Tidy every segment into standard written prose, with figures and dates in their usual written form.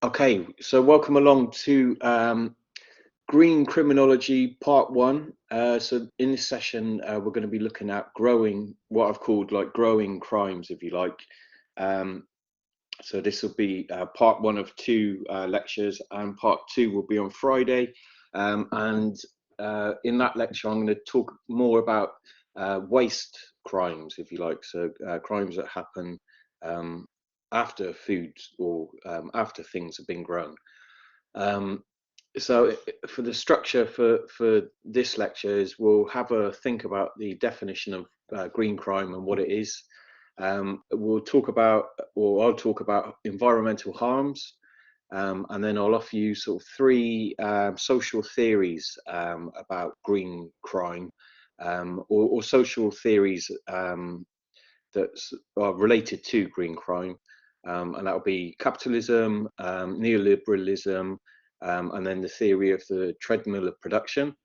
Okay, so welcome along to Green Criminology Part 1. So in this session, we're going to be looking at what I've called like growing crimes, if you like. So this will be Part 1 of 2 lectures, and Part 2 will be on Friday. And in that lecture, I'm going to talk more about waste crimes, if you like. So crimes that happen after food or after things have been grown. So for the structure for this lecture is we'll have a think about the definition of green crime and what it is. We'll talk about, or I'll talk about environmental harms, and then I'll offer you sort of 3 social theories about green crime, or social theories that are related to green crime, and that'll be capitalism, neoliberalism, and then the theory of the treadmill of production.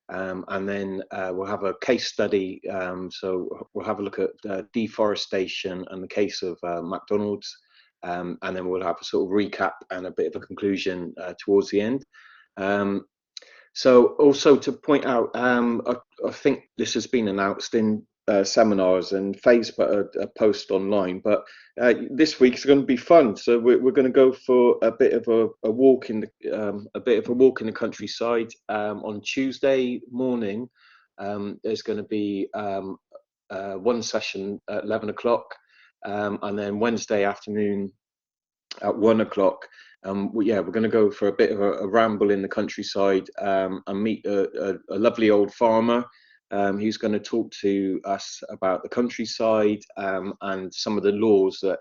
And then we'll have a case study. So we'll have a look at deforestation and the case of McDonald's. And then we'll have a sort of recap and a bit of a conclusion towards the end. So also to point out, I think this has been announced in seminars and Faye's put a post online, but this week is going to be fun. So we're going to go for a bit of a walk in the countryside. On Tuesday morning, there's going to be one session at 11 o'clock, and then Wednesday afternoon at 1 o'clock. We're going to go for a bit of a ramble in the countryside and meet a lovely old farmer. He's going to talk to us about the countryside and some of the laws that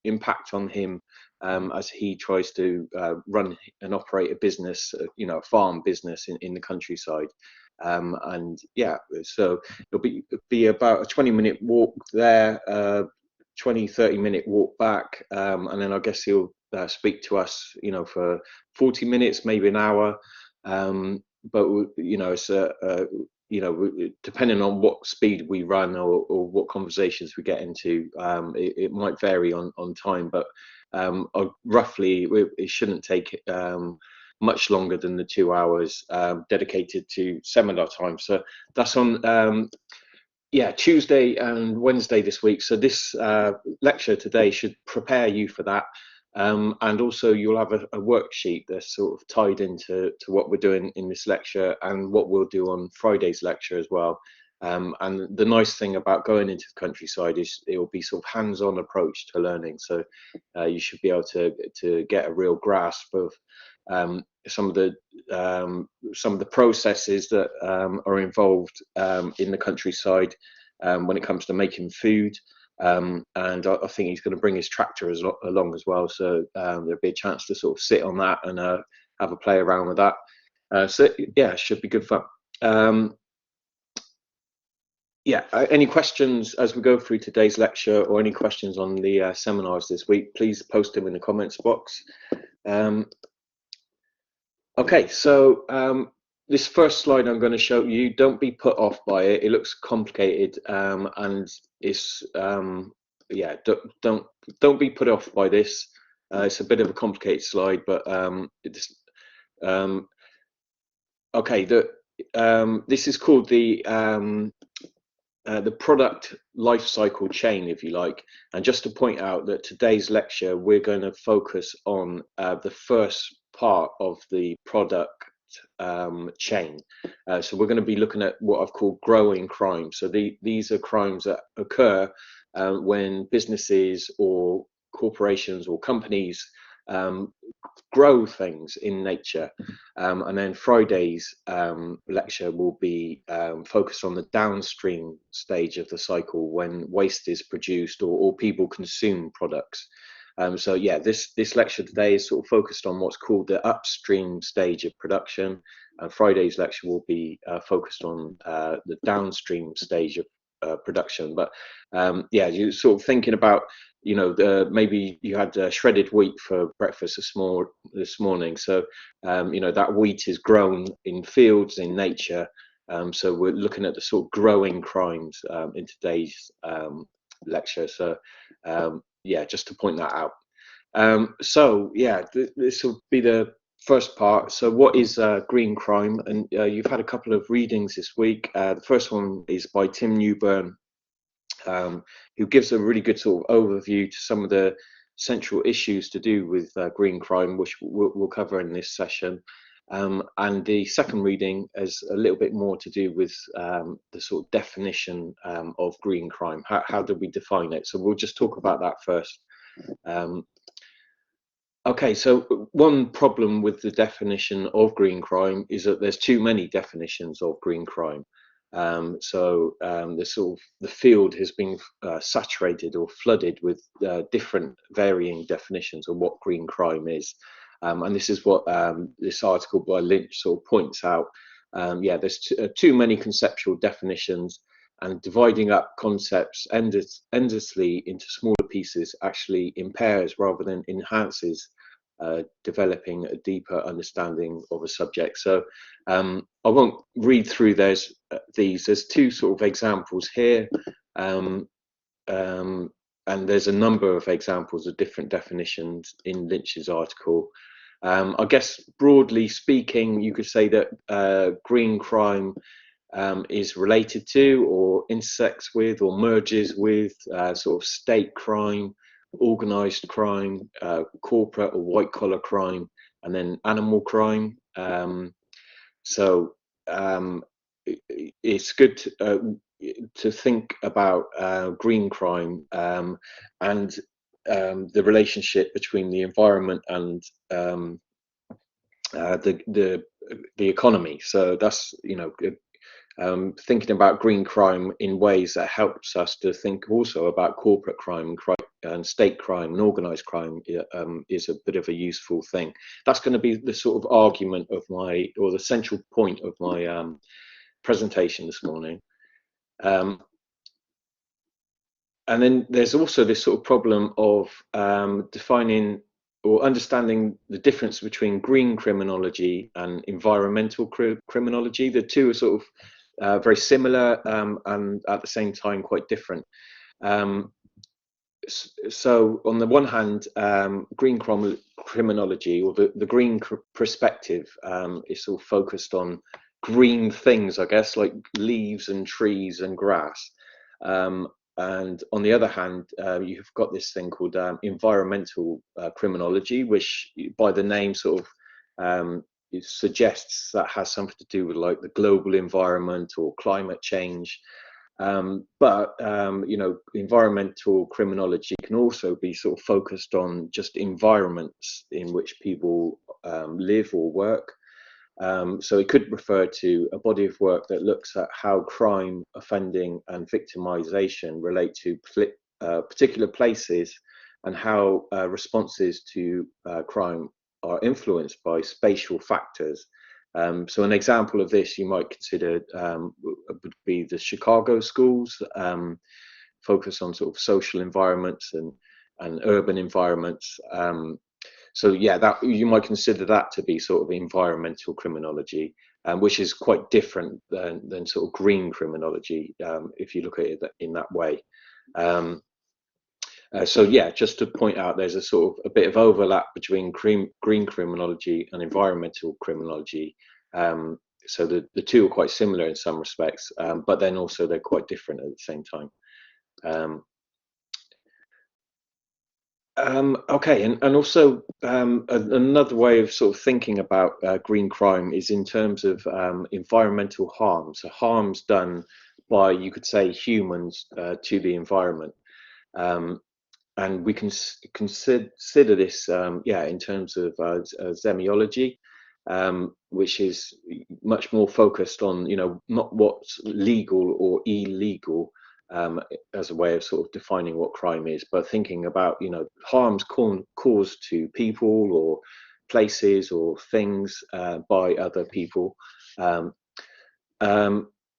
impact on him as he tries to run and operate a business, a farm business in the countryside. So it'll be about a 20-minute walk there, 20-30-minute walk back, and then I guess he'll speak to us, for 40 minutes, maybe an hour. But it's depending on what speed we run or what conversations we get into, it might vary on time, but roughly it shouldn't take much longer than the 2 hours dedicated to seminar time. So that's on Tuesday and Wednesday this week. So this lecture today should prepare you for that. And also you'll have a worksheet that's sort of tied into what we're doing in this lecture and what we'll do on Friday's lecture as well. And the nice thing about going into the countryside is it will be sort of hands-on approach to learning. So you should be able to get a real grasp of some of the processes that are involved in the countryside when it comes to making food. And I think he's going to bring his tractor along as well, so there'll be a chance to sort of sit on that and have a play around with that. It should be good fun. Any questions as we go through today's lecture, or any questions on the seminars this week, please post them in the comments box. Okay, so this first slide I'm going to show you, don't be put off by it. It looks complicated, and it's don't be put off by this. It's a bit of a complicated slide, but this is called the product life cycle chain, if you like. And just to point out that today's lecture, we're going to focus on the first part of the product chain. So we're going to be looking at what I've called growing crimes. So these are crimes that occur when businesses or corporations or companies grow things in nature. And then Friday's lecture will be focused on the downstream stage of the cycle, when waste is produced or people consume products. This lecture today is sort of focused on what's called the upstream stage of production, and Friday's lecture will be focused on the downstream stage of production. But you're sort of thinking about, maybe you had shredded wheat for breakfast this morning. So that wheat is grown in fields in nature. So we're looking at the sort of growing crimes in today's lecture. So just to point that out. So yeah, this will be the first part. So what is green crime? And you've had a couple of readings this week. The first one is by Tim Newburn, who gives a really good sort of overview to some of the central issues to do with green crime, which we'll cover in this session. And the second reading is a little bit more to do with the sort of definition of green crime. How do we define it? So we'll just talk about that first. Okay, so one problem with the definition of green crime is that there's too many definitions of green crime. The field has been saturated or flooded with different varying definitions of what green crime is. And this is what this article by Lynch sort of points out. Yeah, there's too many conceptual definitions, and dividing up concepts endlessly into smaller pieces actually impairs rather than enhances developing a deeper understanding of a subject. So I won't read through these. There's two sort of examples here, and there's a number of examples of different definitions in Lynch's article. I guess broadly speaking, you could say that green crime is related to or intersects with or merges with sort of state crime, organized crime, corporate or white collar crime, and then animal crime. It's good to think about green crime and the relationship between the environment and the economy. So that's, thinking about green crime in ways that helps us to think also about corporate crime and state crime and organized crime is a bit of a useful thing. That's going to be the sort of argument of the central point of my presentation this morning. And then there's also this sort of problem of defining or understanding the difference between green criminology and environmental criminology. The two are sort of very similar and at the same time quite different. So on the one hand, green criminology, or the green perspective, is sort of focused on green things, I guess, like leaves and trees and grass. And on the other hand, you've got this thing called environmental criminology, which by the name sort of it suggests that has something to do with like the global environment or climate change. But environmental criminology can also be sort of focused on just environments in which people live or work. So it could refer to a body of work that looks at how crime, offending, and victimization relate to particular places, and how responses to crime are influenced by spatial factors. So an example of this you might consider would be the Chicago schools, focus on sort of social environments and urban environments. So yeah, that you might consider that to be sort of environmental criminology, which is quite different than sort of green criminology, if you look at it in that way. So yeah, just to point out, there's a sort of a bit of overlap between green criminology and environmental criminology. So the two are quite similar in some respects, but then also they're quite different at the same time. Okay, and also another way of sort of thinking about green crime is in terms of environmental harms, so harms done by, you could say, humans to the environment. And we can consider this, in terms of semiology, which is much more focused on, not what's legal or illegal, as a way of sort of defining what crime is, but thinking about, harms caused to people or places or things by other people. And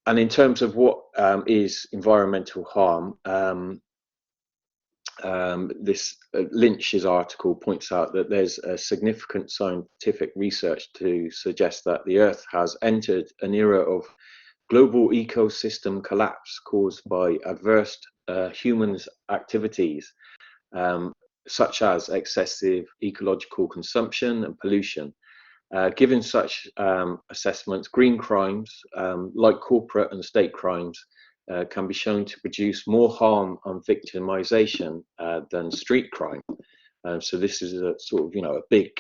in terms of what is environmental harm, this Lynch's article points out that there's a significant scientific research to suggest that the Earth has entered an era of global ecosystem collapse caused by adverse humans' activities. such as excessive ecological consumption and pollution. Given such assessments, green crimes, like corporate and state crimes, can be shown to produce more harm and victimization than street crime. So this is a sort of, a big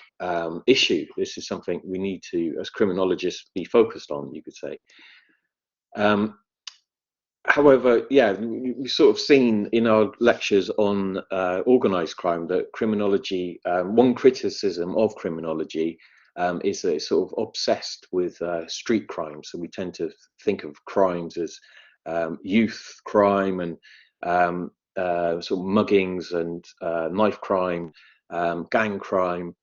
issue. This is something we need to, as criminologists, be focused on, you could say. However, yeah, we've sort of seen in our lectures on organized crime that criminology, one criticism of criminology is that it's sort of obsessed with street crime. So we tend to think of crimes as youth crime and sort of muggings and knife crime, gang crime,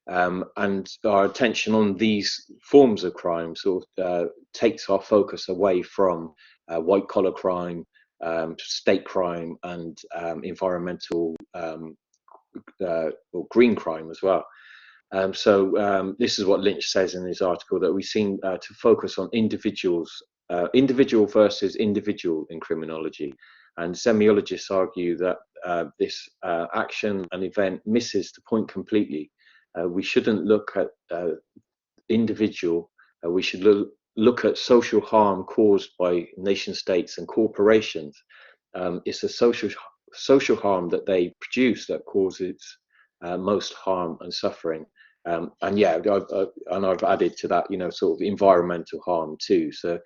and our attention on these forms of crime sort of takes our focus away from white collar crime, state crime, and environmental or green crime as well. So this is what Lynch says in his article, that we seem to focus on individuals, individual versus individual in criminology. And semiologists argue that this action and event misses the point completely. We shouldn't look at individual, we should look at social harm caused by nation states and corporations. It's the social harm that they produce that causes most harm and suffering. And yeah, I've added to that, sort of environmental harm too. So,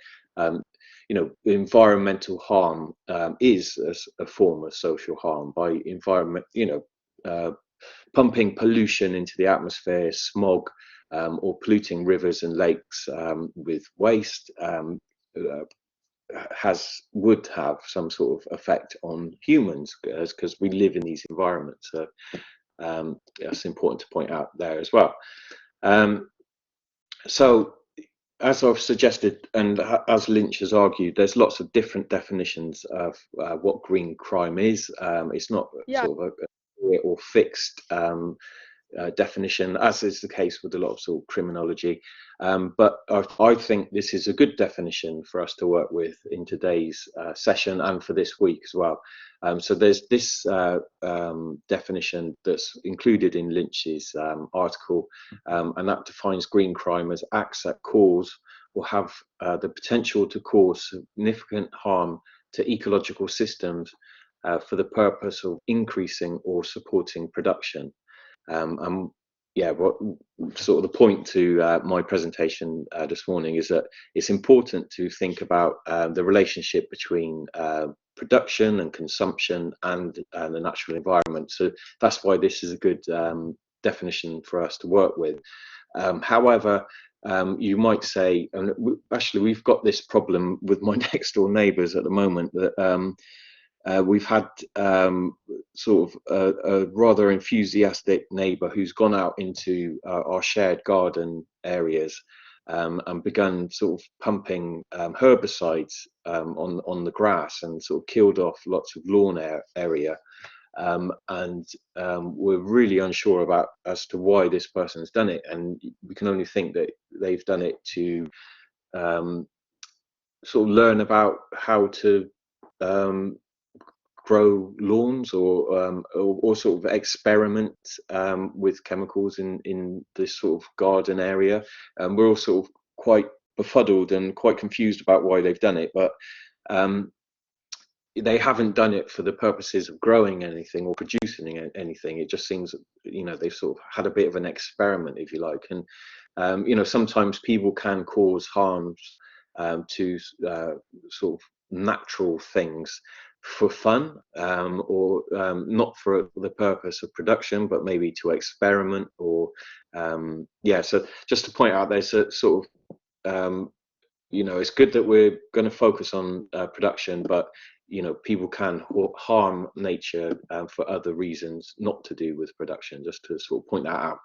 environmental harm is a form of social harm by environment, pumping pollution into the atmosphere, smog, or polluting rivers and lakes with waste would have some sort of effect on humans, because we live in these environments. So that's important to point out there as well. So as I've suggested, and as Lynch has argued, there's lots of different definitions of what green crime is. It's not sort of a or fixed definition, as is the case with a lot of sort of criminology. But I think this is a good definition for us to work with in today's session and for this week as well. So there's this definition that's included in Lynch's article, and that defines green crime as acts that cause or have the potential to cause significant harm to ecological systems for the purpose of increasing or supporting production. And yeah, what sort of the point to my presentation this morning is that it's important to think about the relationship between production and consumption and the natural environment. So that's why this is a good definition for us to work with. However, you might say, and actually we've got this problem with my next door neighbours at the moment, that we've had sort of a rather enthusiastic neighbour who's gone out into our shared garden areas and begun sort of pumping herbicides on the grass and sort of killed off lots of lawn area. And we're really unsure as to why this person's done it, and we can only think that they've done it to sort of learn about how to grow lawns or sort of experiment with chemicals in this sort of garden area. We're all sort of quite befuddled and quite confused about why they've done it, but they haven't done it for the purposes of growing anything or producing anything. It just seems, they've sort of had a bit of an experiment, if you like. And sometimes people can cause harms to sort of natural things for fun, or not for the purpose of production, but maybe to experiment or so just to point out, there's a sort of it's good that we're going to focus on production, but people can harm nature for other reasons not to do with production, just to sort of point that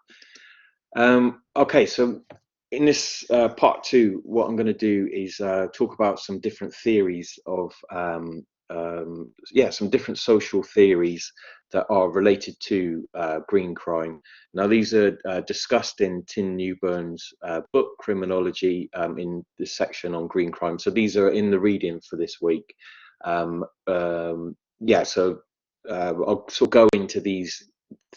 out. Okay, so in this part two, what I'm going to do is talk about some different theories of some different social theories that are related to green crime. Now, these are discussed in Tim Newburn's book Criminology, in this section on green crime. So these are in the reading for this week. So I'll sort of go into these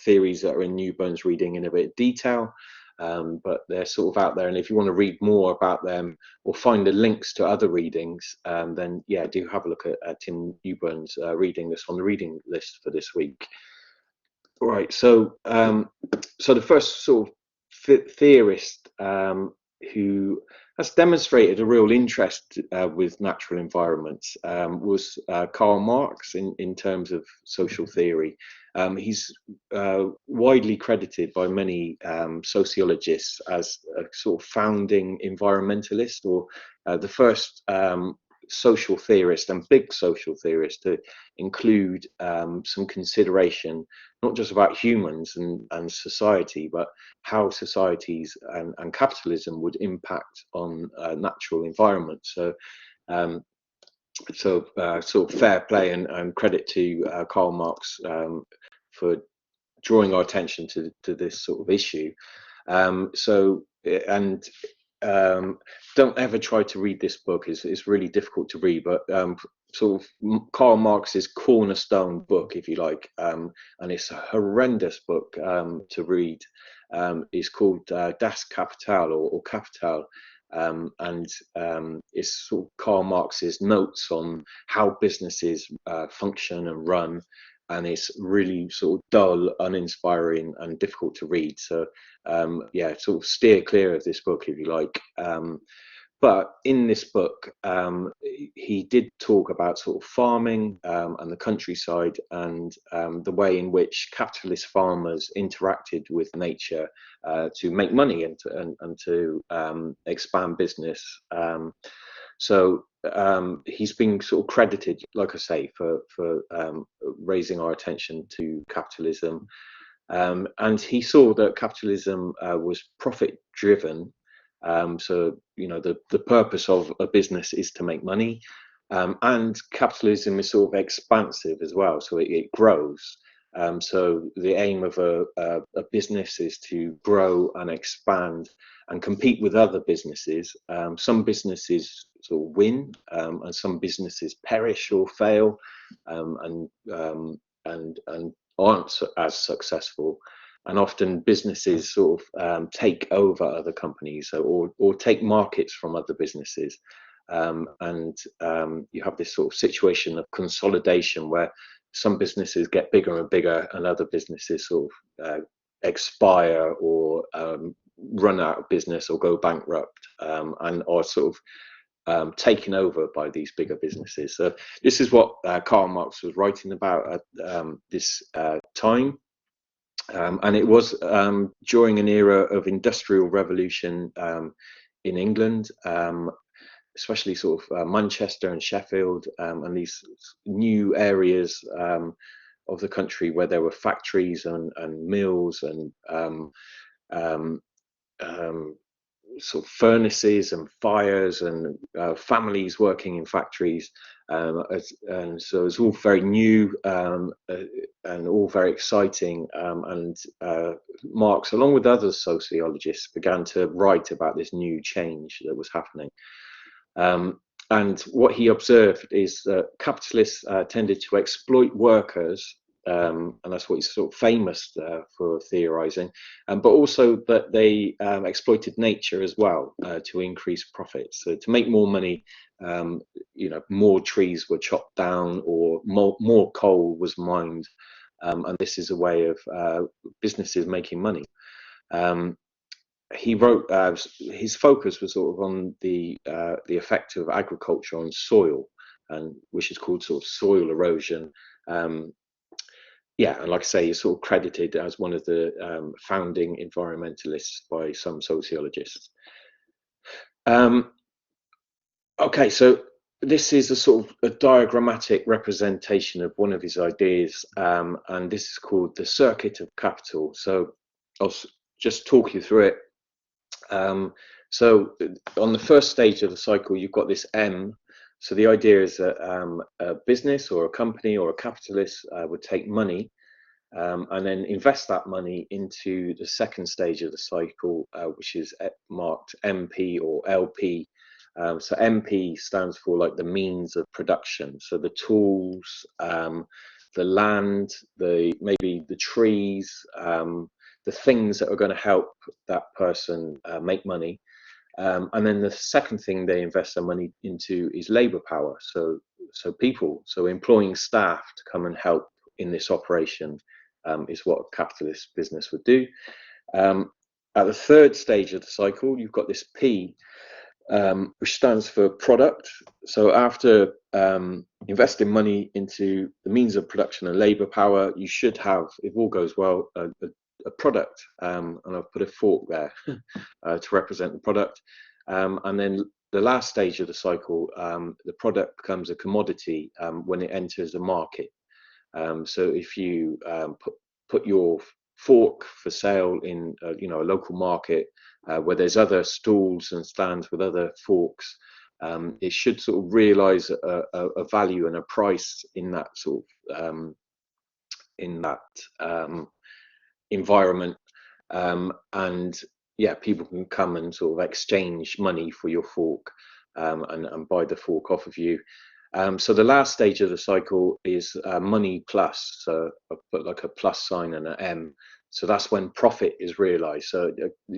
theories that are in Newburn's reading in a bit of detail, but they're sort of out there. And if you want to read more about them or find the links to other readings, then yeah, do have a look at Tim Newburn's reading that's on the reading list for this week. Right, so so the first sort of theorist who has demonstrated a real interest with natural environments was Karl Marx in terms of social theory. He's widely credited by many sociologists as a sort of founding environmentalist, or the first social theorist and big social theorist to include some consideration not just about humans and society, but how societies and capitalism would impact on natural environment. So sort of fair play and credit to Karl Marx for drawing our attention to this sort of issue. Don't ever try to read this book. It's really difficult to read, but sort of Karl Marx's cornerstone book, if you like, and it's a horrendous book to read. It's called Das Kapital or Capital, and it's sort of Karl Marx's notes on how businesses function and run. And it's really sort of dull, uninspiring, and difficult to read. So, yeah, sort of steer clear of this book if you like. But in this book, he did talk about sort of farming and the countryside, and the way in which capitalist farmers interacted with nature to make money and to expand business. So he's been sort of credited, like I say, for raising our attention to capitalism. And he saw that capitalism was profit driven. So, you know, the purpose of a business is to make money. And capitalism is sort of expansive as well. So it grows. So the aim of a business is to grow and expand and compete with other businesses. Some businesses sort of win, and some businesses perish or fail, and aren't as successful. And often businesses sort of take over other companies, or take markets from other businesses. And you have this sort of situation of consolidation where some businesses get bigger and bigger and other businesses sort of expire or run out of business or go bankrupt, and are sort of taken over by these bigger businesses. So this is what Karl Marx was writing about at this time. And it was during an era of industrial revolution in England, especially sort of Manchester and Sheffield, and these new areas of the country where there were factories and mills and sort of furnaces and fires and families working in factories, and so it's all very new and all very exciting. And Marx, along with other sociologists, began to write about this new change that was happening. And what he observed is that capitalists tended to exploit workers, and that's what he's sort of famous for theorizing, but also that they exploited nature as well to increase profits. So to make more money, you know, more trees were chopped down or more coal was mined, and this is a way of businesses making money. He wrote his focus was sort of on the effect of agriculture on soil, and which is called sort of soil erosion. Yeah, and like I say, he's sort of credited as one of the founding environmentalists by some sociologists. Okay, so this is a sort of a diagrammatic representation of one of his ideas, and this is called the circuit of capital. So I'll just talk you through it. So on the first stage of the cycle, you've got this M. So the idea is that a business or a company or a capitalist would take money and then invest that money into the second stage of the cycle, which is marked MP or LP. So MP stands for like the means of production. So the tools, the land, maybe the trees, the things that are going to help that person make money. And then the second thing they invest their money into is labor power. So people, so employing staff to come and help in this operation is what a capitalist business would do. At the third stage of the cycle, you've got this P, which stands for product. So after investing money into the means of production and labor power, you should have, if all goes well, a product. And I've put a fork there to represent the product. And then the last stage of the cycle, the product becomes a commodity when it enters the market. So if you put your fork for sale in a local market where there's other stalls and stands with other forks, it should sort of realize a value and a price in that sort of environment, and yeah, people can come and sort of exchange money for your fork and buy the fork off of you. So the last stage of the cycle is money plus. So I put like a plus sign and an M. So that's when profit is realized. So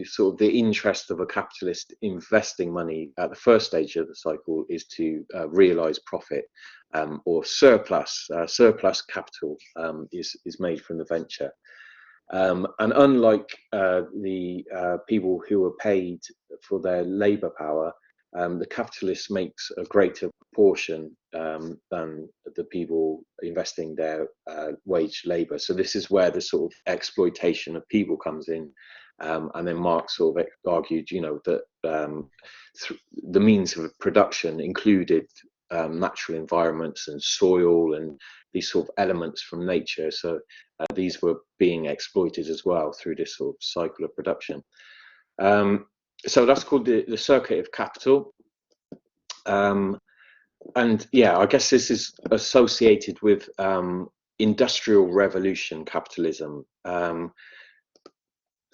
sort of the interest of a capitalist investing money at the first stage of the cycle is to realize profit, or surplus. Surplus capital is made from the venture. And unlike the people who are paid for their labor power, the capitalist makes a greater proportion than the people investing their wage labor. So this is where the sort of exploitation of people comes in. And then Marx sort of argued, that the means of production included natural environments and soil and these sort of elements from nature. So these were being exploited as well through this sort of cycle of production. So that's called the circuit of capital. And yeah, I guess this is associated with industrial revolution capitalism.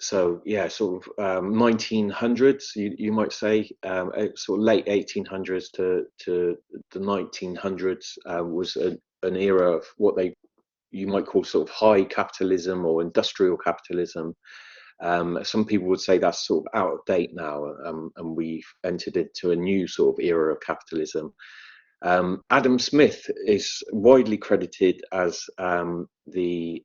So yeah, sort of 1900s, you might say, sort of late 1800s to the 1900s was an era of what you might call sort of high capitalism or industrial capitalism. Some people would say that's sort of out of date now, and we've entered into a new sort of era of capitalism. Adam Smith is widely credited as the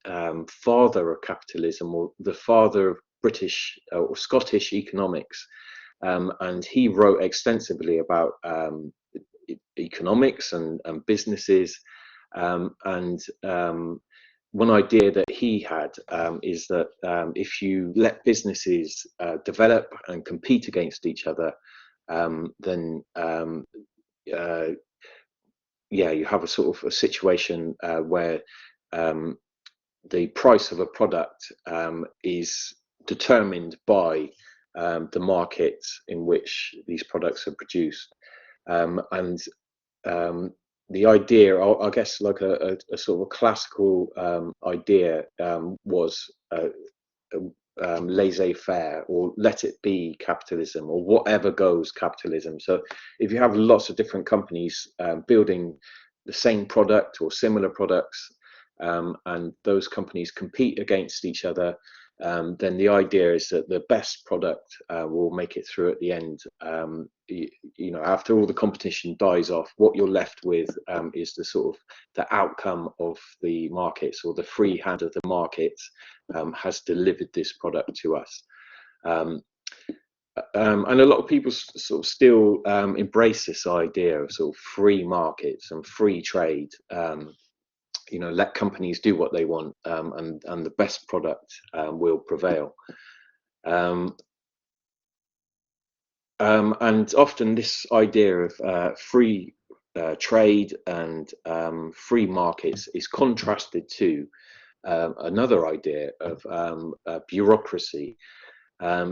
father of capitalism, or the father of British or Scottish economics, and he wrote extensively about economics and businesses, and one idea that he had is that if you let businesses develop and compete against each other, then you have a sort of a situation where the price of a product is determined by the market in which these products are produced, and the idea, I guess, like a sort of a classical idea was laissez-faire, or let it be capitalism, or whatever goes capitalism. So if you have lots of different companies building the same product or similar products, and those companies compete against each other, then the idea is that the best product will make it through at the end. After all the competition dies off, what you're left with is the sort of the outcome of the markets, or the free hand of the markets has delivered this product to us. And a lot of people sort of still embrace this idea of sort of free markets and free trade. Let companies do what they want, and the best product will prevail. And often this idea of free trade and free markets is contrasted to another idea of bureaucracy.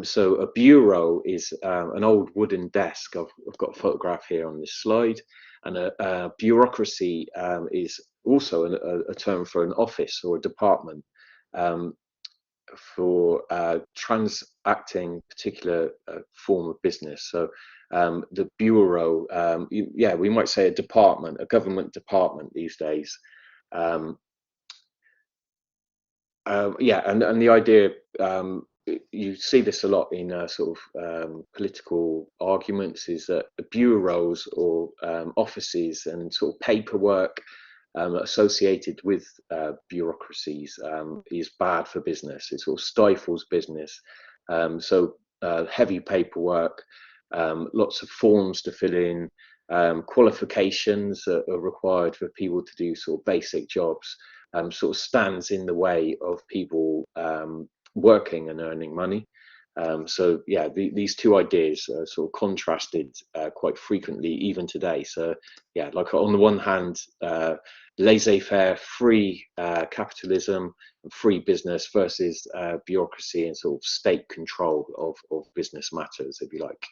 So a bureau is an old wooden desk. I've got a photograph here on this slide. And a bureaucracy is also a term for an office or a department for transacting particular form of business. So the bureau, we might say a department, a government department these days. Yeah, and the idea, you see this a lot in political arguments, is that bureaus or offices and sort of paperwork associated with bureaucracies is bad for business. It sort of stifles business. Heavy paperwork, lots of forms to fill in, qualifications are required for people to do sort of basic jobs, sort of stands in the way of people working and earning money. So yeah, these two ideas are sort of contrasted quite frequently, even today. So yeah, like on the one hand, laissez-faire, free capitalism and free business versus bureaucracy and sort of state control of business matters, if you like.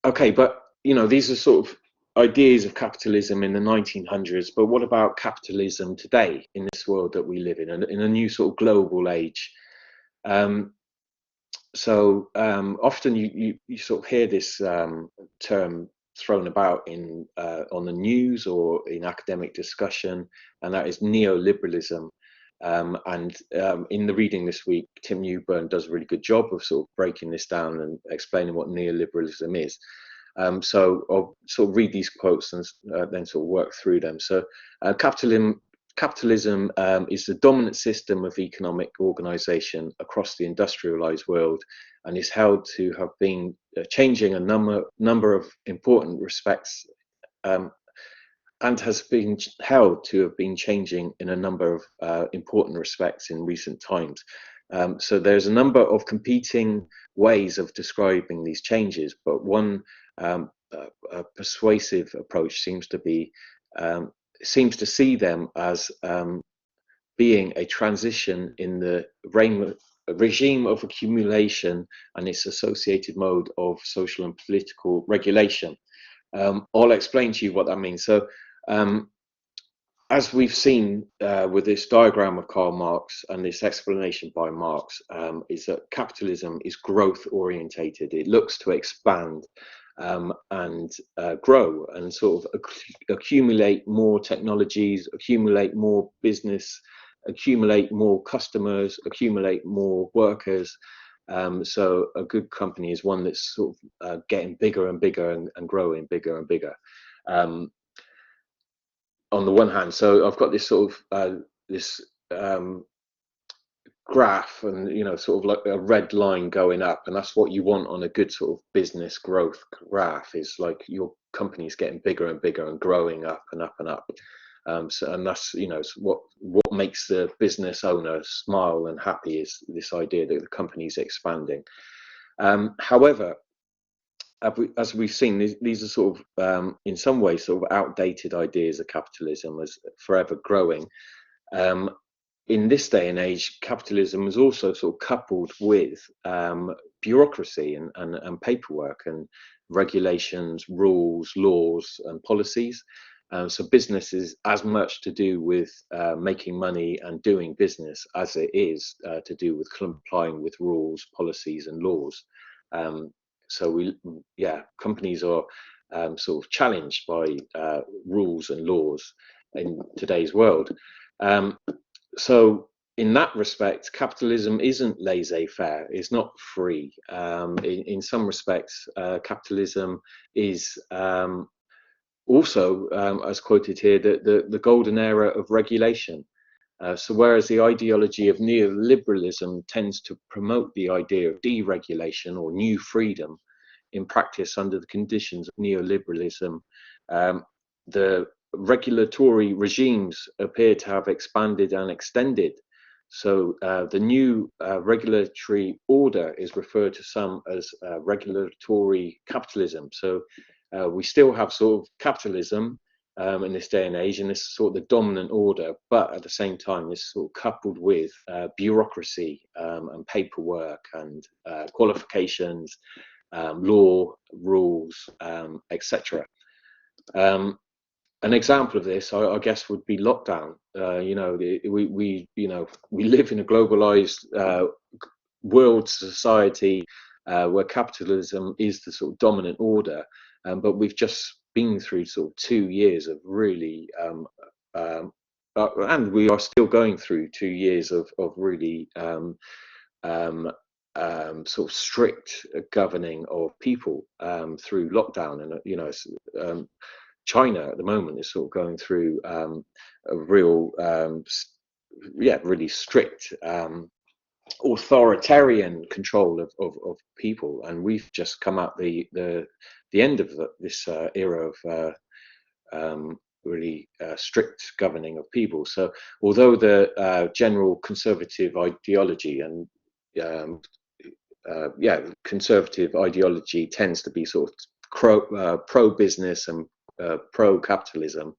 Okay, but these are sort of ideas of capitalism in the 1900s, but what about capitalism today in this world that we live in a new sort of global age? Often you sort of hear this term thrown about in on the news or in academic discussion, and that is neoliberalism. In the reading this week, Tim Newburn does a really good job of sort of breaking this down and explaining what neoliberalism is. So I'll sort of read these quotes and then sort of work through them. So capitalism is the dominant system of economic organization across the industrialized world, and is held to have been changing a number of important respects, and has been held to have been changing in a number of important respects in recent times. So there's a number of competing ways of describing these changes, but one a persuasive approach seems to see them as being a transition in the regime of accumulation and its associated mode of social and political regulation. I'll explain to you what that means. So as we've seen with this diagram of Karl Marx and this explanation by Marx, is that capitalism is growth orientated. It looks to expand and grow and sort of accumulate more technologies, accumulate more business, accumulate more customers, accumulate more workers. So a good company is one that's sort of getting bigger and bigger and growing bigger and bigger. On the one hand, so I've got this sort of this graph, and sort of like a red line going up, and that's what you want on a good sort of business growth graph, is like your company's getting bigger and bigger and growing up and up and up. And that's what makes the business owner smile and happy, is this idea that the company's expanding. However, as we've seen, these are sort of in some ways sort of outdated ideas of capitalism as forever growing. In this day and age, capitalism is also sort of coupled with bureaucracy and paperwork and regulations, rules, laws, and policies. So business is as much to do with making money and doing business as it is to do with complying with rules, policies, and laws. So companies are sort of challenged by rules and laws in today's world. So in that respect, capitalism isn't laissez-faire. It's not free. In some respects, capitalism is also, as quoted here, the golden era of regulation. So whereas the ideology of neoliberalism tends to promote the idea of deregulation or new freedom, in practice, under the conditions of neoliberalism, the regulatory regimes appear to have expanded and extended. So the new regulatory order is referred to some as regulatory capitalism. So we still have sort of capitalism in this day and age, and this is sort of the dominant order, but at the same time, this is sort of coupled with bureaucracy and paperwork and qualifications, law, rules, etc. An example of this, I guess, would be lockdown. We live in a globalized world society where capitalism is the sort of dominant order, but we've just been through sort of 2 years of really and we are still going through 2 years of really um, sort of strict governing of people through lockdown, and China at the moment is sort of going through a real really strict authoritarian control of people, and we've just come out the end of this era of really strict governing of people. So although the general conservative ideology and conservative ideology tends to be sort of pro business and pro capitalism,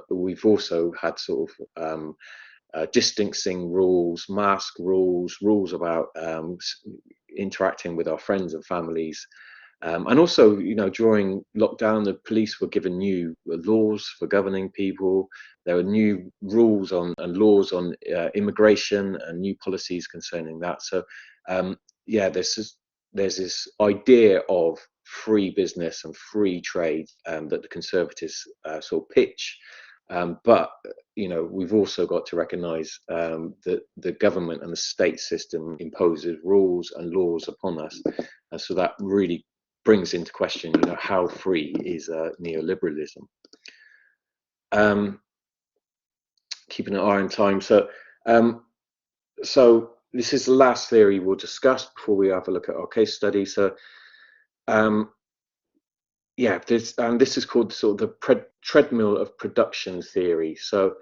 we've also had sort of distancing rules, mask rules, rules about interacting with our friends and families. And also, during lockdown, the police were given new laws for governing people. There were new rules and laws on immigration and new policies concerning that. So, there's this idea of free business and free trade that the conservatives sort of pitch. But we've also got to recognise that the government and the state system imposes rules and laws upon us, and so that really brings into question, how free is neoliberalism? Keeping an eye on time, so this is the last theory we'll discuss before we have a look at our case study. So this is called sort of the treadmill of production theory. So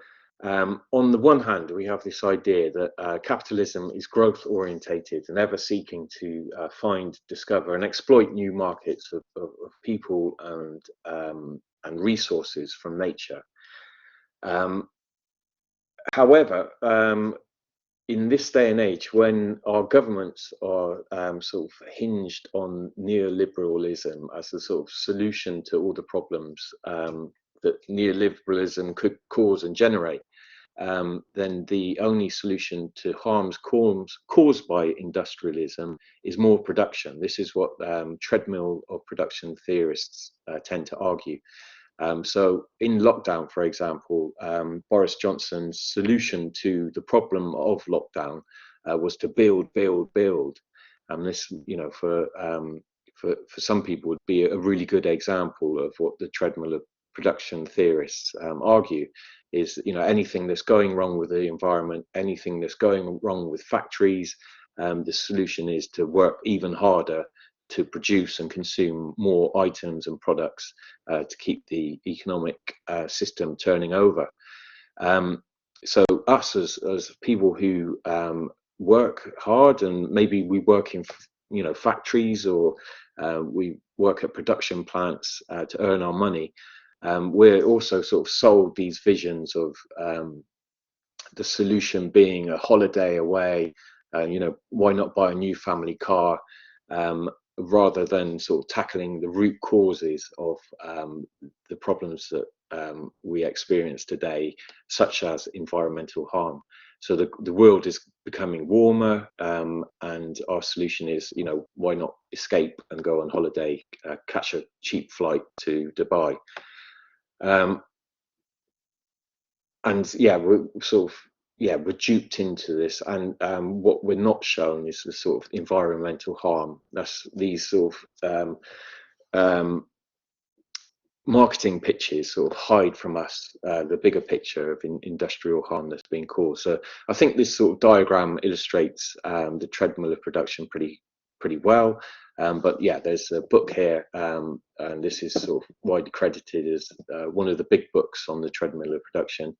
on the one hand, we have this idea that capitalism is growth orientated and ever seeking to find, discover and exploit new markets of people and resources from nature. However, in this day and age, when our governments are sort of hinged on neoliberalism as the sort of solution to all the problems that neoliberalism could cause and generate, then the only solution to harms caused by industrialism is more production. This is what treadmill of production theorists tend to argue. So in lockdown, for example, Boris Johnson's solution to the problem of lockdown was to build. And this, for some people would be a really good example of what the treadmill of production theorists argue is, anything that's going wrong with the environment, anything that's going wrong with factories, the solution is to work even harder to produce and consume more items and products to keep the economic system turning over. So us as people who work hard, and maybe we work in factories, or we work at production plants to earn our money, we're also sort of sold these visions of the solution being a holiday away. Why not buy a new family car? Rather than sort of tackling the root causes of the problems that we experience today, such as environmental harm. So the world is becoming warmer, and our solution is, why not escape and go on holiday, catch a cheap flight to Dubai. We're sort of we're duped into this, and what we're not shown is the sort of environmental harm. That's these sort of marketing pitches sort of hide from us the bigger picture of industrial harm that's being caused. So I think this sort of diagram illustrates the treadmill of production pretty well. But there's a book here, and this is sort of widely credited as one of the big books on the treadmill of production.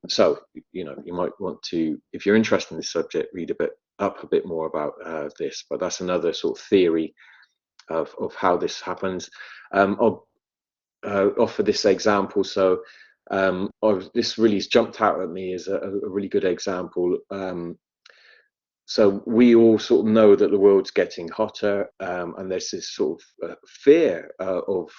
So you might want to, if you're interested in this subject, read a bit more about this. But that's another sort of theory of how this happens. I'll offer this example. So this really has jumped out at me as a really good example. So we all sort of know that the world's getting hotter, and there's this sort of fear of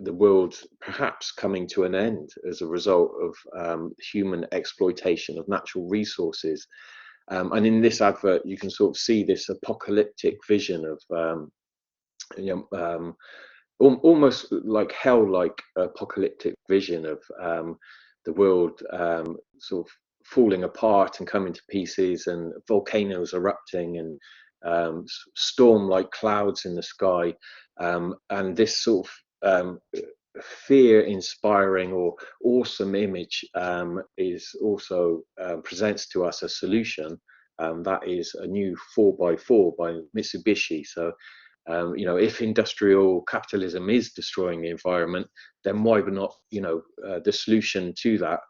the world perhaps coming to an end as a result of human exploitation of natural resources. And in this advert, you can sort of see this apocalyptic vision of almost like hell-like apocalyptic vision of the world sort of falling apart and coming to pieces, and volcanoes erupting, and storm-like clouds in the sky, and this sort of fear-inspiring or awesome image is also presents to us a solution. That is a new 4x4 by Mitsubishi. So, you know, if industrial capitalism is destroying the environment, then why would not, you know, the solution to that,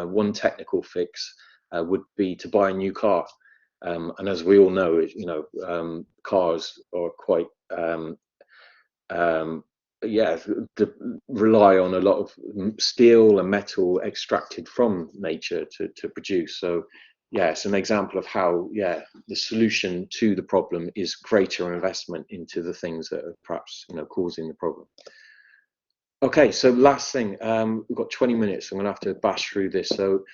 one technical fix would be to buy a new car. And as we all know, you know, cars are quite yeah, rely on a lot of steel and metal extracted from nature to produce. So yeah, it's an example of how, yeah, the solution to the problem is greater investment into the things that are perhaps, you know, causing the problem. Okay, so last thing, we've got 20 minutes. I'm gonna have to bash through this. So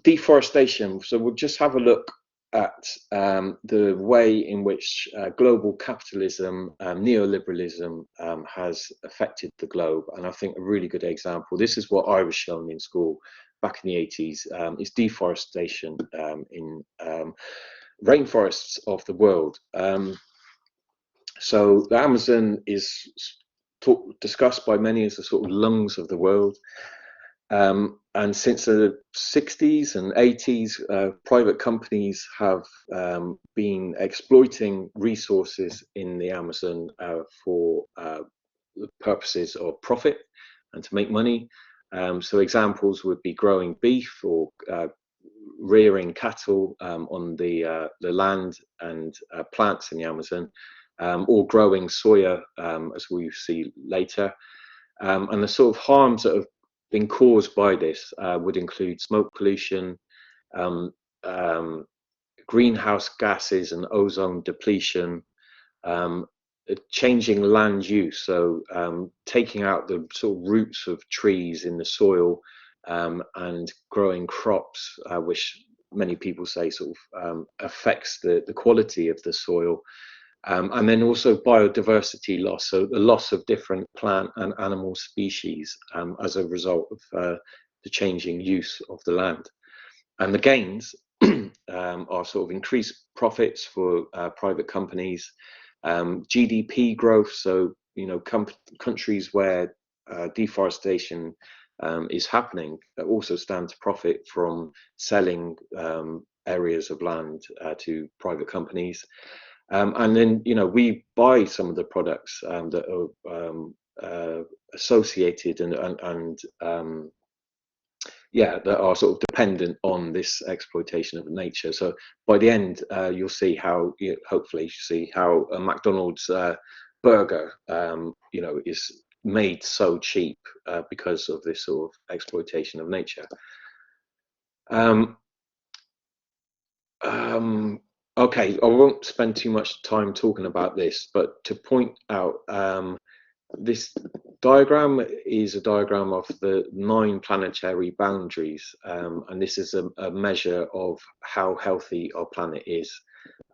deforestation. So we'll just have a look at the way in which global capitalism, neoliberalism has affected the globe. And I think a really good example, this is what I was shown in school back in the 80s, is deforestation in rainforests of the world. So the Amazon is discussed by many as the sort of lungs of the world. And since the 60s and 80s, private companies have been exploiting resources in the Amazon for the purposes of profit and to make money. So examples would be growing beef or rearing cattle on the land and plants in the Amazon, or growing soya, as we see later. And the sort of harms that have been caused by this would include smoke pollution, greenhouse gases and ozone depletion, changing land use, so taking out the sort of roots of trees in the soil and growing crops, which many people say sort of affects the quality of the soil. And then also biodiversity loss, so the loss of different plant and animal species as a result of the changing use of the land. And the gains are sort of increased profits for private companies, GDP growth, so, you know, countries where deforestation is happening also stand to profit from selling areas of land to private companies. And then, you know, we buy some of the products that are associated and yeah, that are sort of dependent on this exploitation of nature. So by the end, you'll see how, hopefully, you see how a McDonald's burger, you know, is made so cheap because of this sort of exploitation of nature. Okay, I won't spend too much time talking about this, but to point out, this diagram is a diagram of the 9 planetary boundaries, and this is a measure of how healthy our planet is.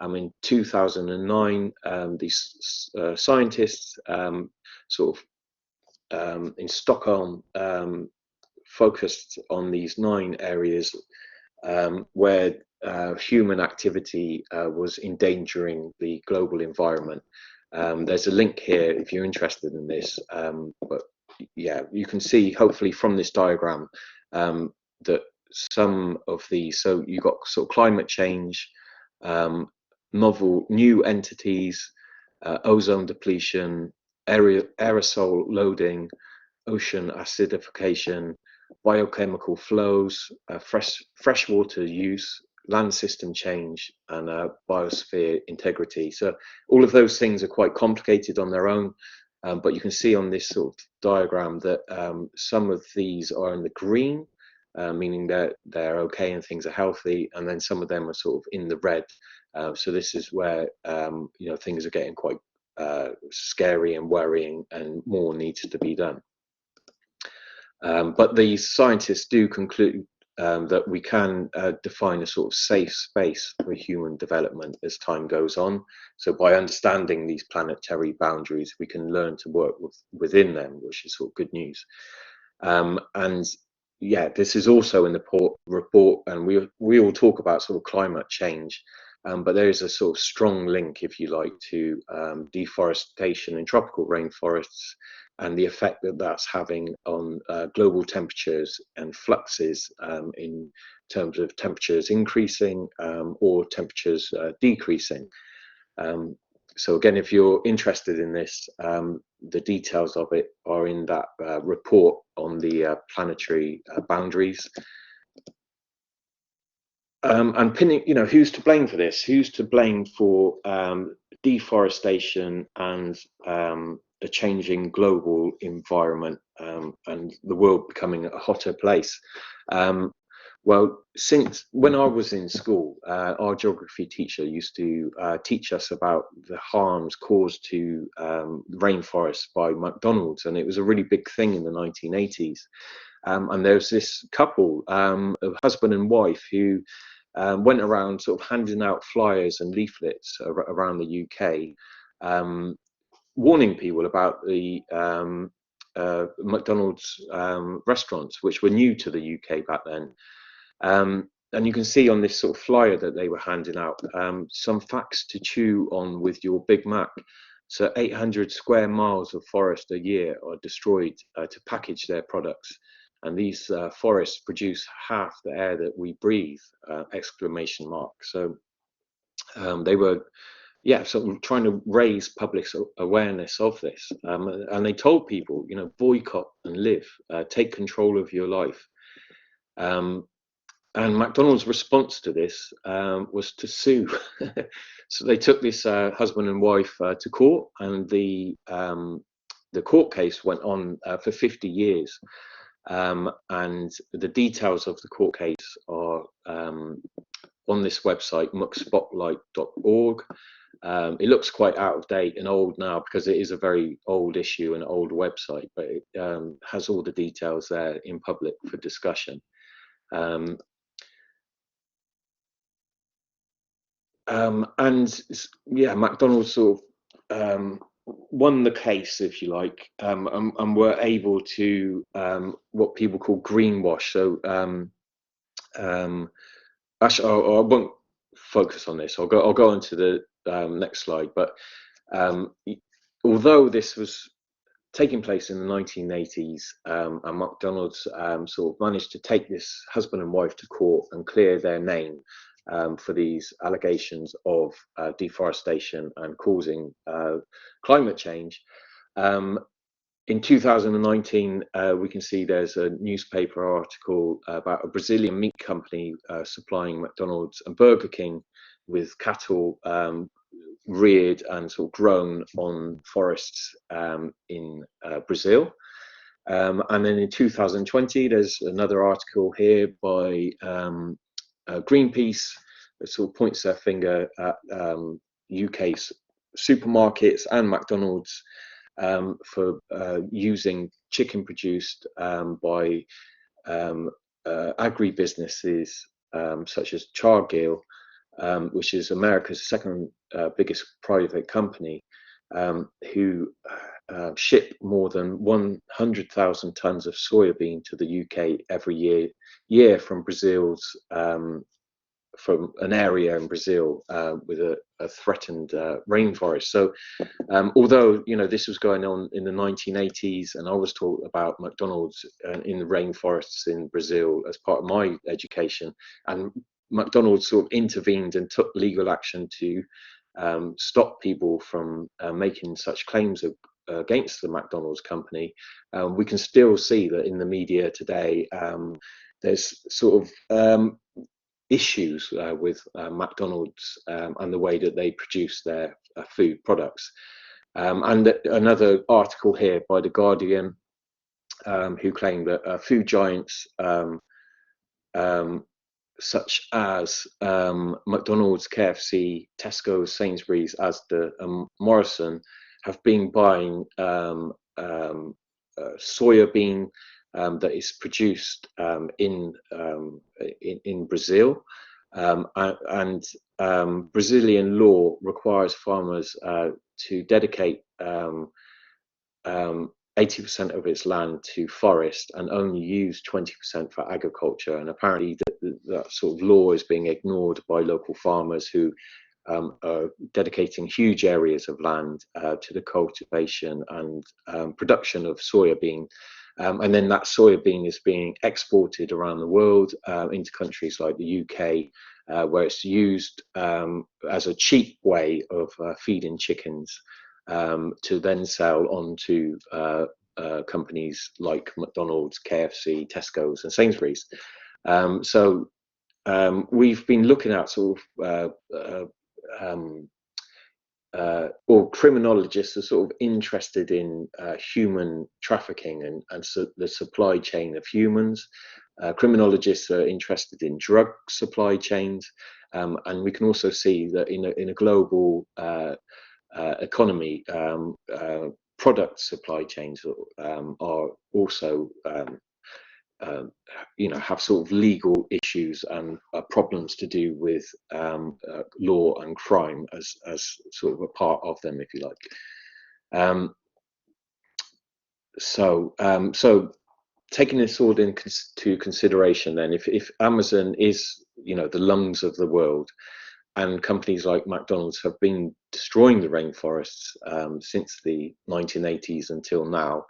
In 2009, these scientists sort of in Stockholm focused on these 9 areas where human activity was endangering the global environment. There's a link here if you're interested in this, but yeah, you can see hopefully from this diagram that some of these, so you've got sort of climate change, novel new entities, ozone depletion, aerosol loading, ocean acidification, biochemical flows, freshwater use, land system change, and biosphere integrity. So all of those things are quite complicated on their own, but you can see on this sort of diagram that some of these are in the green, meaning that they're okay and things are healthy, and then some of them are sort of in the red. So this is where you know, things are getting quite scary and worrying, and more needs to be done. But these scientists do conclude that we can define a sort of safe space for human development as time goes on. So by understanding these planetary boundaries, we can learn to work within them, which is sort of good news. And yeah, this is also in the report, and we all talk about sort of climate change, but there is a sort of strong link, if you like, to deforestation in tropical rainforests and the effect that that's having on global temperatures and fluxes in terms of temperatures increasing or temperatures decreasing. So again, if you're interested in this, the details of it are in that report on the planetary boundaries. And pinning, who's to blame for this? Who's to blame for deforestation and a changing global environment and the world becoming a hotter place? Well, since when I was in school, our geography teacher used to teach us about the harms caused to rainforests by McDonald's, and it was a really big thing in the 1980s. And there's this couple, of husband and wife, who went around sort of handing out flyers and leaflets around the UK, warning people about the McDonald's restaurants, which were new to the UK back then. And you can see on this sort of flyer that they were handing out some facts to chew on with your Big Mac. So 800 square miles of forest a year are destroyed to package their products. And these forests produce half the air that we breathe, exclamation mark. So they were, yeah, sort of trying to raise public awareness of this. And they told people, boycott and live, take control of your life. And McDonald's response to this was to sue. So they took this husband and wife to court, and the court case went on for 50 years. And the details of the court case are on this website, muckspotlight.org. It looks quite out of date and old now because it is a very old issue and old website, but it has all the details there in public for discussion. And yeah, McDonald's sort of won the case, if you like, and were able to what people call greenwash. So actually, I won't focus on this. I'll go on to the next slide. But although this was taking place in the 1980s, and McDonald's sort of managed to take this husband and wife to court and clear their name for these allegations of deforestation and causing climate change. In 2019, we can see there's a newspaper article about a Brazilian meat company supplying McDonald's and Burger King with cattle reared and sort of grown on forests in Brazil. And then in 2020, there's another article here by Greenpeace that sort of points their finger at UK supermarkets and McDonald's for using chicken produced by agribusinesses such as Cargill, which is America's second biggest private company, who ship more than 100,000 tons of soybean to the UK every year from Brazil's from an area in Brazil with a threatened rainforest. So although this was going on in the 1980s, and I was taught about McDonald's in the rainforests in Brazil as part of my education, and McDonald's sort of intervened and took legal action to stop people from making such claims against the McDonald's company, we can still see that in the media today there's sort of issues with McDonald's and the way that they produce their food products. And another article here by The Guardian, who claim that food giants such as McDonald's, KFC, Tesco, Sainsbury's, Asda and Morrison have been buying soybean that is produced in Brazil, and Brazilian law requires farmers to dedicate 80% of its land to forest and only use 20% for agriculture. And apparently that sort of law is being ignored by local farmers who are dedicating huge areas of land to the cultivation and production of soya bean. And then that soya bean is being exported around the world into countries like the UK, where it's used as a cheap way of feeding chickens to then sell on to companies like McDonald's, KFC, Tesco's, and Sainsbury's. So we've been looking at sort of or criminologists are sort of interested in human trafficking and so the supply chain of humans. Criminologists are interested in drug supply chains, and we can also see that in a global economy, product supply chains are also have sort of legal issues and problems to do with law and crime as sort of a part of them, if you like. So taking this all into consideration, then, if Amazon is the lungs of the world, and companies like McDonald's have been destroying the rainforests since the 1980s until now,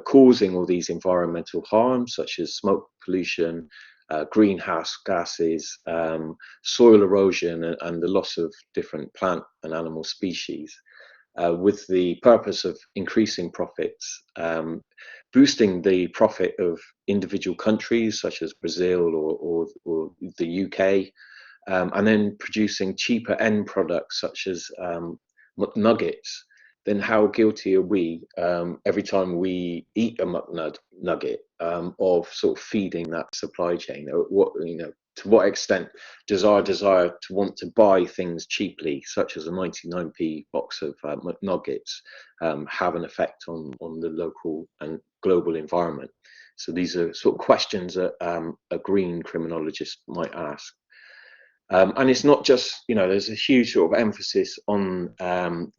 causing all these environmental harms such as smoke pollution, greenhouse gases, soil erosion, and the loss of different plant and animal species, with the purpose of increasing profits, boosting the profit of individual countries such as Brazil or the UK, and then producing cheaper end products such as McNuggets, then how guilty are we every time we eat a McNugget of sort of feeding that supply chain? To what extent does our desire to want to buy things cheaply, such as a 99p box of McNuggets, have an effect on the local and global environment? So these are sort of questions that a green criminologist might ask. And it's not just, there's a huge sort of emphasis on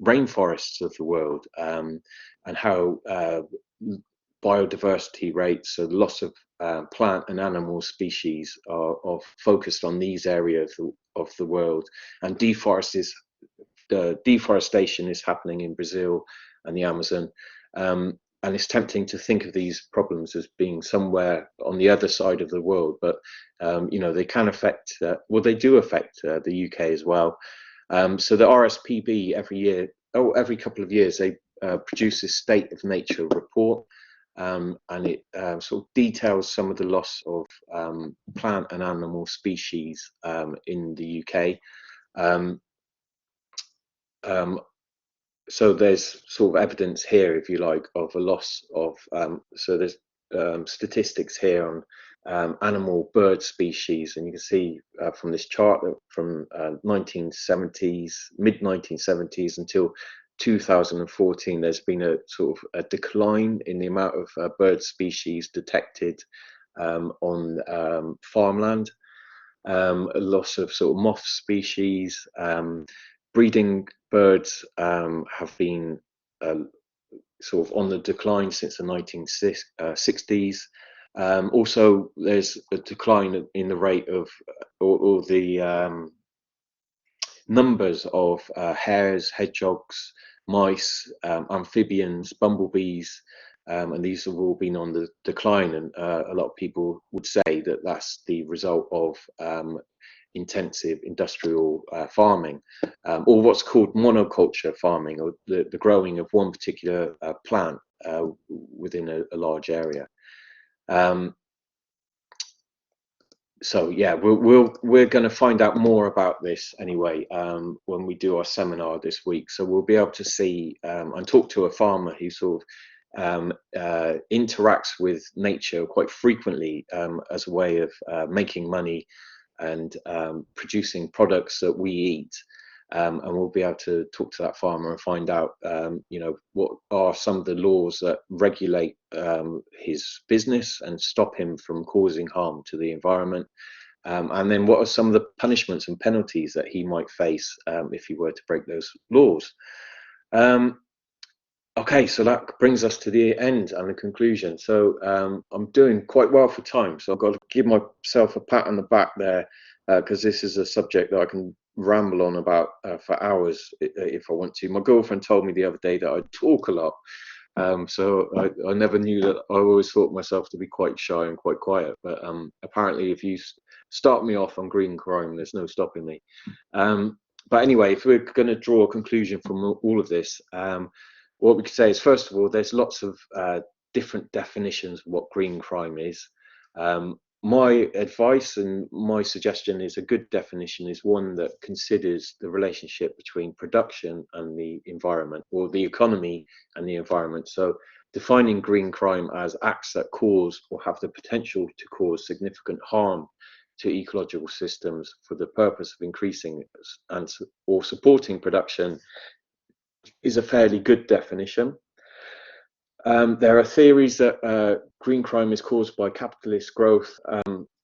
rainforests of the world and how biodiversity rates, so the loss of plant and animal species are focused on these areas of the world. And deforestation is happening in Brazil and the Amazon. And it's tempting to think of these problems as being somewhere on the other side of the world, but they can affect. They do affect the UK as well. So the RSPB every couple of years, they produce this State of Nature report, and it sort of details some of the loss of plant and animal species in the UK. So there's sort of evidence here, if you like, of a loss of, so there's statistics here on animal bird species, and you can see from this chart that from 1970s, mid 1970s until 2014, there's been a sort of a decline in the amount of bird species detected on farmland, a loss of sort of moth species. Breeding birds have been sort of on the decline since the 1960s. Also, there's a decline in the rate of or the numbers of hares, hedgehogs, mice, amphibians, bumblebees, and these have all been on the decline. And a lot of people would say that that's the result of intensive industrial farming, or what's called monoculture farming, or the growing of one particular plant within a large area. So yeah, we're going to find out more about this anyway when we do our seminar this week. So we'll be able to see and talk to a farmer who sort of interacts with nature quite frequently as a way of making money and producing products that we eat, and we'll be able to talk to that farmer and find out what are some of the laws that regulate his business and stop him from causing harm to the environment, and then what are some of the punishments and penalties that he might face if he were to break those laws. Okay, so that brings us to the end and the conclusion. So I'm doing quite well for time, so I've got to give myself a pat on the back there, because this is a subject that I can ramble on about for hours if I want to. My girlfriend told me the other day that I talk a lot, so I never knew that. I always thought myself to be quite shy and quite quiet, but apparently if you start me off on green crime, there's no stopping me. But anyway, if we're going to draw a conclusion from all of this, what we could say is, first of all, there's lots of different definitions of what green crime is. My advice and my suggestion is a good definition is one that considers the relationship between production and the environment, or the economy and the environment. So defining green crime as acts that cause or have the potential to cause significant harm to ecological systems for the purpose of increasing and or supporting production is a fairly good definition. There are theories that green crime is caused by capitalist growth,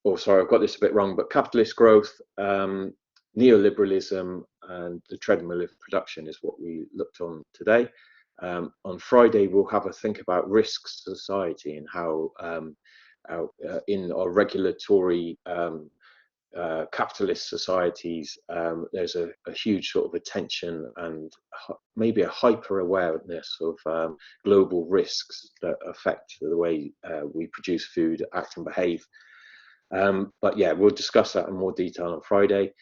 or sorry, I've got this a bit wrong, but capitalist growth, neoliberalism, and the treadmill of production is what we looked on today. On Friday, we'll have a think about risks society and how in our regulatory capitalist societies, there's a huge sort of attention and maybe a hyper awareness of global risks that affect the way we produce food, act and behave. But yeah, we'll discuss that in more detail on Friday.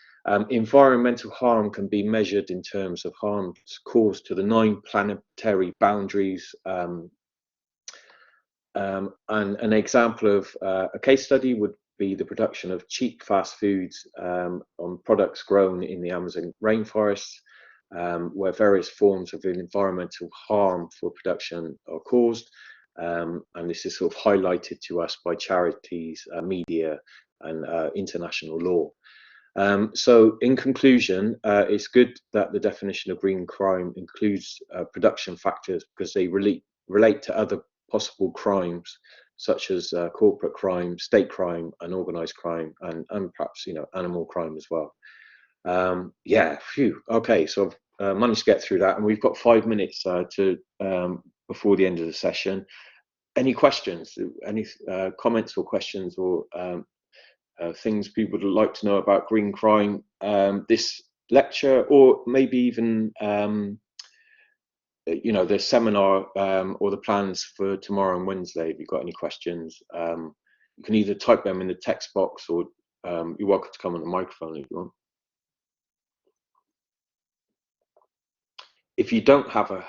Environmental harm can be measured in terms of harm caused to the 9 planetary boundaries. And an example of a case study would be the production of cheap fast foods on products grown in the Amazon rainforest, where various forms of environmental harm for production are caused. And this is sort of highlighted to us by charities, media, and international law. So in conclusion, it's good that the definition of green crime includes production factors, because they relate to other possible crimes, such as corporate crime, state crime, and organized crime, and perhaps animal crime as well. Yeah, phew. Okay, so I've managed to get through that, and we've got 5 minutes to before the end of the session. Any questions? Any comments or questions, or things people would like to know about green crime, this lecture, or maybe even the seminar or the plans for tomorrow and Wednesday? If you've got any questions, you can either type them in the text box, or you're welcome to come on the microphone if you want. If you don't have a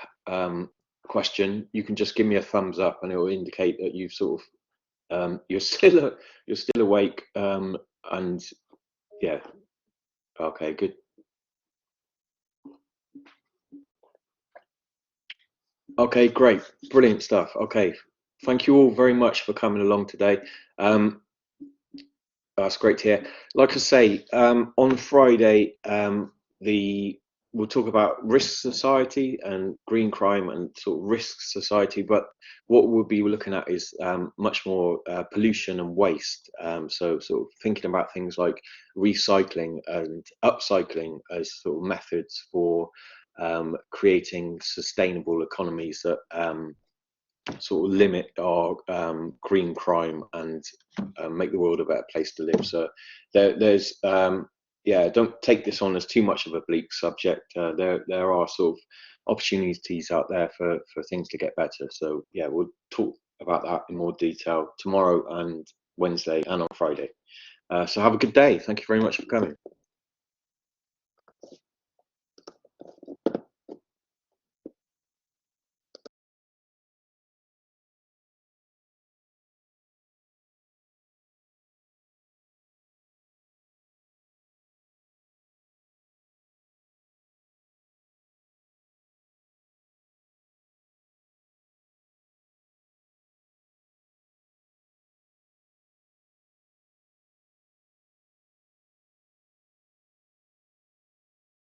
question, you can just give me a thumbs up, and it will indicate that you've sort of you're still awake, and yeah, okay, good. Okay, great, brilliant stuff. Okay, thank you all very much for coming along today. That's great to hear. Like I say, on Friday, we'll talk about risk society and green crime and sort of risk society, but what we'll be looking at is much more pollution and waste. So sort of thinking about things like recycling and upcycling as sort of methods for creating sustainable economies that sort of limit our green crime and make the world a better place to live. So there's yeah, don't take this on as too much of a bleak subject. There are sort of opportunities out there for things to get better. So yeah, we'll talk about that in more detail tomorrow and Wednesday and on Friday. So have a good day. Thank you very much for coming.